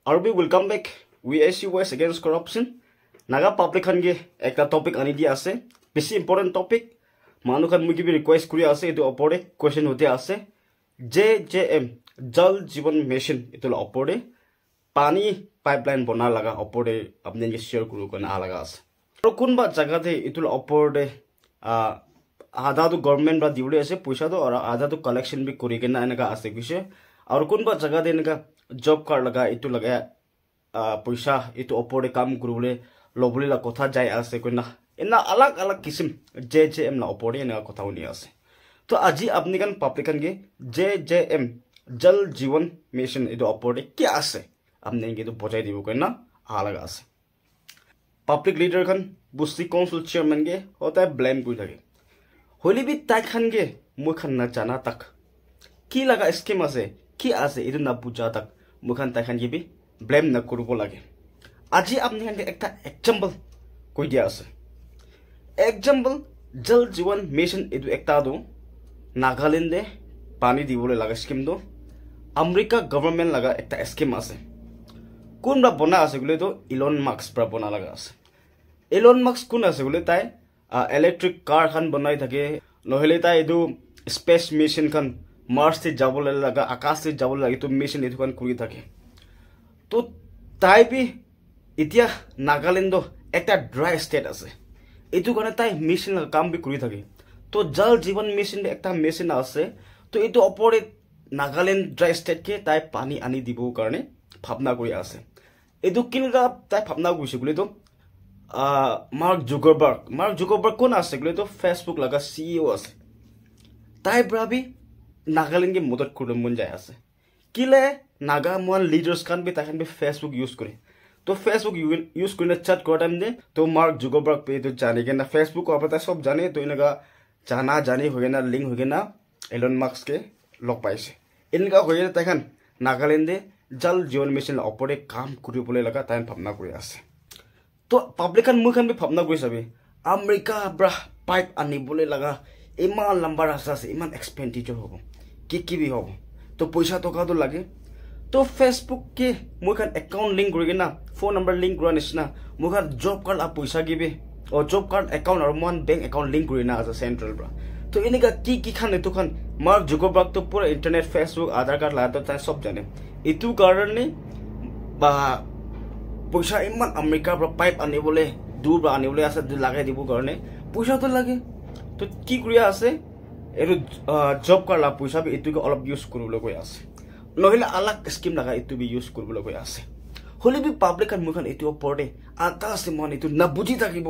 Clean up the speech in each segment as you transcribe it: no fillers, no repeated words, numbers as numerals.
RB welcome back. We AC West against corruption. Naga public hange ekta topic ani dia ase. Besi important topic. Manu kan mugi bi request kuri ase itu opore question hote ase. JJM Jal Jeevan Mission itu la opore pani pipeline bana laga opore apne ke share kuru kan alaga ase. Aro kunba jaga the itu la opore आधा तो government बा दिवले ऐसे पैसा तो और आधा तो collection भी करी के ना इनका आसे विषय और कौन बात जगह देने का जॉब कार्ड लगा इतु लगा पैसा इतु ओपोरे काम करूले लोबली ला कथा जाय आसे कोई ना इना अलग अलग किस्म JJM ला ओपोरे इनका कथा होनी आसे तो आज अपनी कन पब्लिकन के JJM जल जीवन मिशन इतु ओपोरे क्या आसे अपने इनके तो बजाय दिवो कोई ना अलग आसे पब्लिक लीडर कन बुस्ती काउंसिल चेयरमैन के होता है ब्लेम कोई लगे होली भी ताई खानगे मुखन न जाना तक की लगा स्कीम आसे की आसे इधर न पूछा तक मुखन ताई खानगे भी ब्लेम न करूँ लगे आज आपने खानगे एक एग्जाम्पल कोई दिया आसे एग्जाम्पल जल जीवन मिशन इधर एक दो नागालैंड दे पानी दी बोले लगा स्कीम दो अमेरिका गवर्नमेंट लगा एक स्कीम आसे कौन बा बना आसे बोले तो इलोन मस्क बा बना लगा आसे इलोन मस्क कौन आसे बोले ताई इलेक्ट्रिक कार खान बनाई थके नहले ता इदु स्पेस मिशन खान मार्स से जाबले लगा आकाश से जाबले लगे तो मिशन इदु खान कुरी थके तो ताई भी इतिया नागालैंड एकटा ड्राई स्टेट आसे इदु खाने ताई मिशन लगा काम भी कुरी थके तो जल जीवन मिशन एकटा मिशन आसे तो इदु अपरे नागालैंड ड्राई स्टेट के ताई पानी आनी दिबो कारणे भावना करि आसे इदु किनगा ताई भावना करिसे बोले तो मार्क जुकरबर्ग कौन आसे बोले तो फेसबुक लगा CEO आसे ताई ब्राबी नागालैंड के मदद कर मन जाए आसे किले नागा मुआन लीडर्स खान भी ताकन भी फेसबुक यूज करे तो फेसबुक यूज करने चैट कर टाइम दे तो मार्क जुकरबर्ग पे तो जाने के ना फेसबुक को आप सब जाने तो इनका जाना जाने हो गया ना लिंक हो गया ना एलन मस्क के लोग पाइसे इनका हो गया ताकन नागालैंड जल जीवन मिशन अपरे काम करी बोले लगा ताकन भावना करे आसे तो पब्लिकन मुखन भी भावना कोई सभी अमेरिका ब्रा पाइप आनी बोले लगा इमान लंबा रास्ता से इमान एक्सपेंडिचर होगा कि भी होगा तो पैसा तो का तो लगे तो फेसबुक के मुखन अकाउंट लिंक करेंगे ना फोन नंबर लिंक करा निश्ना मुखन जॉब कार्ड आप पैसा की भी और जॉब कार्ड अकाउंट और मान बैंक अकाउंट लिंक करें ना आज सेंट्रल ब्रा तो इनका की खान तो खान मार्क जुकरबर्ग तो पूरा इंटरनेट फेसबुक आधार कार्ड लाया तो सब जाने इतु कारण ने पैसा इमान अमेरिका पाइप आने बोले दूर आने बोले आसे लगे दी कारण पैसा तो लगे तो की करिया आसे एरो जॉब कार्ड ला पैसा भी इतु के अलग यूज करबले कोई आसे नहले अलग स्कीम लगा इतु भी यूज करबले कोई आसे होले भी पब्लिक मुखन इतु पड़े आधा से मन इतु ना बुझी থাকিব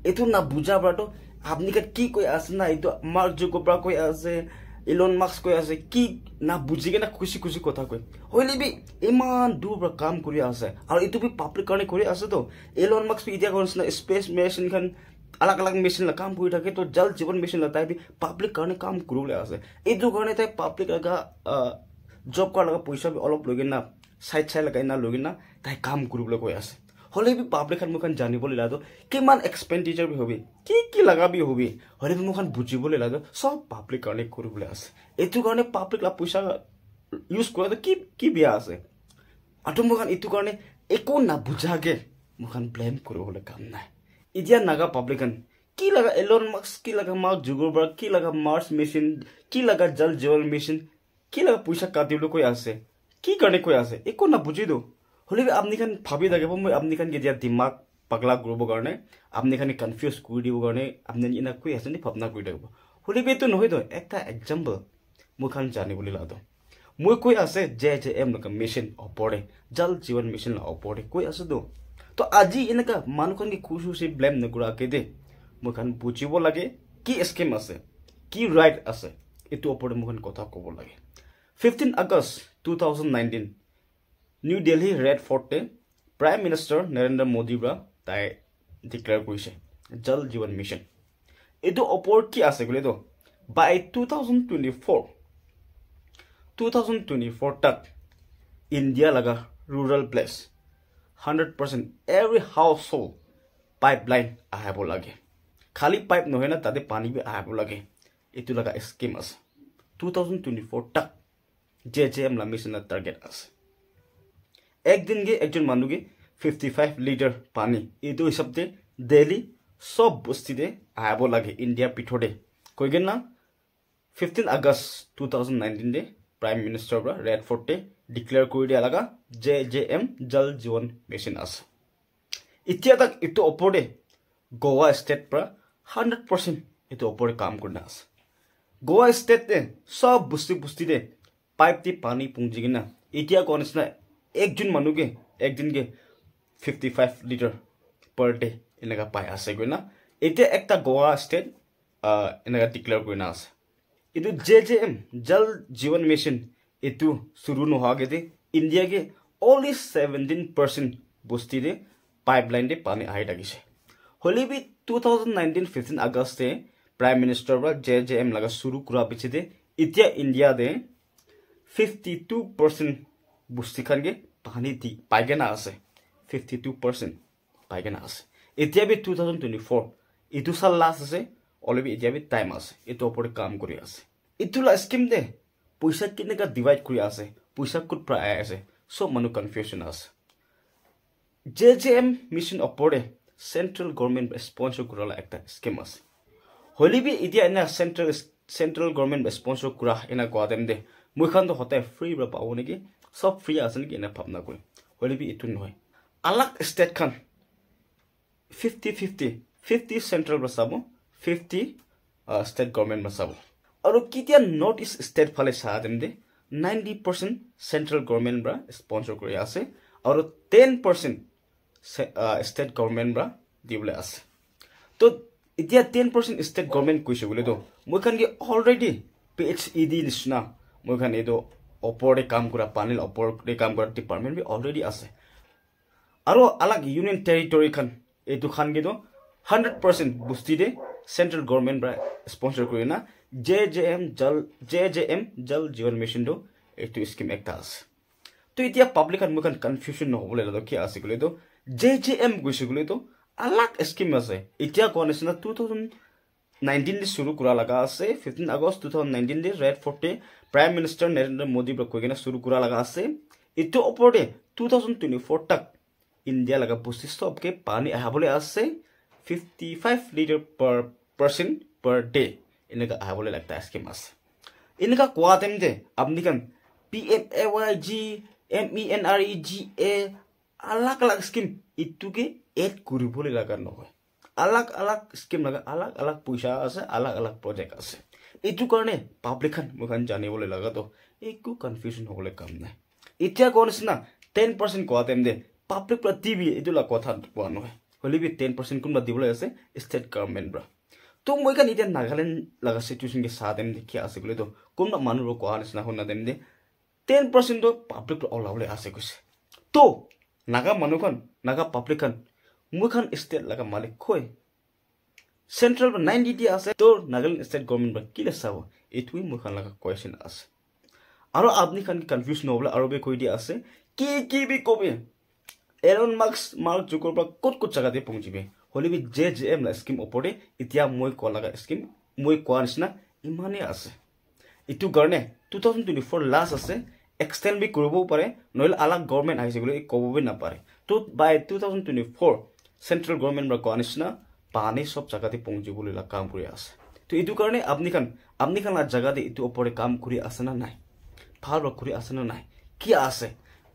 इतु ना बुझा बाटो आपनी का की कोई आसे ना इतु मार्क जुकरबर्ग कोई आसे इलोन मस्क कोई आसे की ना बुझी के ना खुशी खुशी कथा कोई होले भी इमान दूर काम करि आसे और इतु भी पब्लिक करने करि आसे तो इलोन मस्क भी इतिया कोन स्पेस मिशन खान अलग अलग मिशन ला काम करि থাকে तो जल जीवन मिशन लता भी पब्लिक करने काम करूले आसे इतु करने ताई पब्लिक लगा जॉब कार्ड लगा पैसा भी अलग लगे ना साइड साइड लगा ना लगे ना ताई काम करूले कोई आसे होले भी पब्लिक खान मुखन जानिबले लादो किमान एक्सपेंडिचर भी होबी की लगा भी होबी होले भी मुखन बुझिबले लादो सब पब्लिक करने करूले आसे एतु करने पब्लिक ला पैसा यूज करे तो की बिया आसे आटो मुखन इतु करने एको ना बुझागे मुखन ब्लेम करो होले काम ना इदिया नागा पब्लिकन की लगा एलोन मस्क की लगा मार्क जुकरबर्ग की लगा मार्स मिशन की लगा जल जीवन मिशन की लगा पैसा काटिबले कोई आसे की करने कोई आसे एको ना बुझि दो होले भी आपनी खान भाबी थाकिब मैं आपनी खान के दिया दिमाग पगला करब कारणे आपनी खान कन्फ्यूज कर दिब कारणे आपनी इना कोई आसे नि भावना कर थाकिब होले भी तो নহয় तो एकटा एग्जांपल मुखान जाने बोले लादो মই कोई आसे JJM लका मिशन अपरे जल जीवन मिशन अपरे कोई आसे तो आज इनका मानुखन की खुशी से ब्लेम नकरा के दे मुखान बुझिब लागे की स्कीम आसे की राइट आसे इतु अपरे मुखान कथा कब लागे 15 अगस्त 2019 न्यू दिल्ली रेड फोर्टे प्राइम मिनिस्टर नरेंद्र मोदी ब्रा ताई डिक्लेयर करिसे जल जीवन मिशन इतु अपर की आसे बोले तो बाय 2024 तक इंडिया लगा rural place 100% every house hold pipeline Ahab लगे खाली पाइप নহয় ना ताते पानी भी आहाब लगे इतु लगा स्कीम आसे 2024 तक JJM ला मिशन टारगेट आसे একদিন গে একজন মানুষকে 55 লিটার পানী এইটো হিসাবতে ডেইলি সব বস্তিতে আহাব লাগে ইন্ডিয়ার পিঠতে কইগেন না 15 আগস্ট 2019 দে প্ৰাইম মিনিষ্টাৰ পৰা ৰেড ফৰ্টে ডিক্লেয়াৰ কৰি দিয়া লগা JJM জল জীৱন মিছন আছে এতিয়া তাক এইটো ওপৰতে গোৱা ষ্টেট পৰা 100% এইটো ওপৰতে কাম কৰি আছে গোৱা ষ্টেটে সব বস্তিতে পাইপ দি পানী পুঞ্জি কিনা এতিয়া কোন নিচিনা একজন মানুহে একদিনকে 55 লিটাৰ পাৰ ডে এনেকা পাই আছে গৈ না এতিয়া একটা গোৱা ষ্টেট এনেকা ডিক্লেয়াৰ কৰি না আছে itu JJM Jal Jeevan Mission itu suru no hage de India ke only 17% bosti de pipeline de pani ahi lagise holi bi 2019 15 August te Prime Minister ba JJM laga suru kura piche de itia India de 52% bosti khan ge pani di paigena ase 52% paigena ase itia bi 2024 itu sal last ase অলবি এতিয়া B time আছে এটো ওপরে কাম কৰি আছে ইতুলা scheme দে পইচা কিনেকা divide কৰি আছে পইচা কুট প্ৰায় আছে সব মানু কনফিউজন আছে JJM মিশন ওপৰে সেন্ট্ৰাল গভৰ্নমেন্ট স্পন্সৰ কৰালা একটা স্কিম আছে হলিবি এতিয়া এনা সেন্ট্ৰাল গভৰ্নমেন্ট স্পন্সৰ কৰা এনা কোৱাদেম দে মুখান তো হতে ফ্ৰি বা পাও নেকি সব ফ্ৰি আছে নেকি এনা ভাবনা কৰি হলিবি ইতু নহয় আলাক স্টেট খান 50 সেন্ট্রাল বসাবো 50 state government masabo aru kitia north east state phale saadem de 90% central government bra sponsor kori ase aru 10% state government bra dibule ase to itia 10% state government kuise bole to moi khan ge already PHED nisna moi khan edo opore kam kura panel opore kam kura department bi already ase aru alag union territory khan edu khan ge do 100% busti de central government bra sponsor kori na JJM Jal Jeevan Mission do etu scheme ekta ase to itia public and mukan confusion no hobole la ki ase gole to JJM goise gole to alag scheme ase itia konesna 2019 de shuru kura laga ase 15 August 2019 de red fort prime minister Narendra Modi bra koigena shuru kura laga ase itu opore 2024 tak India laga pusti stop ke pani ahabole ase 55 liter per person per day इनका आबोले लगता है scheme আছে इनका क्वाटेम दे अपनी kan PMAYG MENREGA अलग अलग scheme इतु के add करिबोले लागा নহয় अलग अलग स्कीम लगा अलग अलग पैसा আছে अलग अलग प्रोजेक्ट আছে इतु करने पब्लिक खान मुखान जानिबोले लागा तो एकु कन्फ्युजन होले काम নাই इতিয়া कोनसना 10% क्वाटेम दे पब्लिक प्रति भी इतुला কথা কোৱা নহয় হলিবি 10% কোনবা দিবলে আছে স্টেট গভর্নমেন্ট ব্রা तो মই kan ite Nagaland laga situation ke saadem dekhi ase gole to komna manu ro koha nisna honna dem de 10% to public olawle ase koise to naga manu kan naga public kan moi kan state laga malik khoi central 90 di ase to Nagaland state government ba kile sabo etui moi kan laga question ase aro apni kan confusion hobla aro be koi di ase ki bi kobe Elon Musk Mark Zuckerberg kot jaga de pongjibe holibi JJM la scheme opore itia moi ko laga scheme moi ko anisna imane ase itu garne 2024 last ase extend bi koribo pare noil alag government aise gole kobobe na pare to by 2024 central government ra ko anisna pani sob jaga te pongjibole la kam kori ase to itu garne apni kan la jaga de itu opore kam kori ase na nai phal ra kori ase na nai ki ase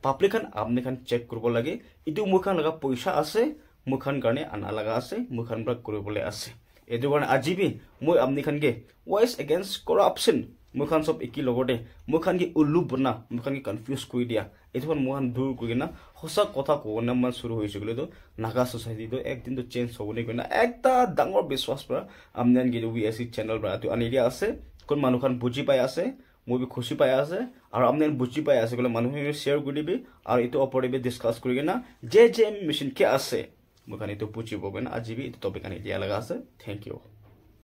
public kan apni kan check korbo lage itu mukhan laga paisa ase मुखान गाने आना लगा आसे मुखान ब्रा करिबोले आसे एदु गाने आजिबि মই আমনি খানকে voice against corruption मुखान सब एकी लगते मुखान के उल्लू बना मुखान के कन्फ्यूज কৰি দিয়া एथुन मुखान दूर करिना हसा কথা কোনা মান শুরু হইছে গলে তো নাগা সোসাইটি তো একদিন তো চেঞ্জ হবনে কইনা একটা ডাঙৰ বিশ্বাস পৰা আমনান গিলো বিএসসি চ্যানেল পৰা তো আনি দিয়া আছে কোন মানুখান বুজি পাই আছে মই বি খুশি পাই আছে আর আমনান বুজি পাই আছে গলে মানুহে শেয়ার কৰি দিবি আৰ ইটো অপৰেবে ডিসকাস কৰি না JJM মিশন কি আছে मुखान तो पूछी बोगन आज भी टॉपिक आने दिया लगा से थैंक यू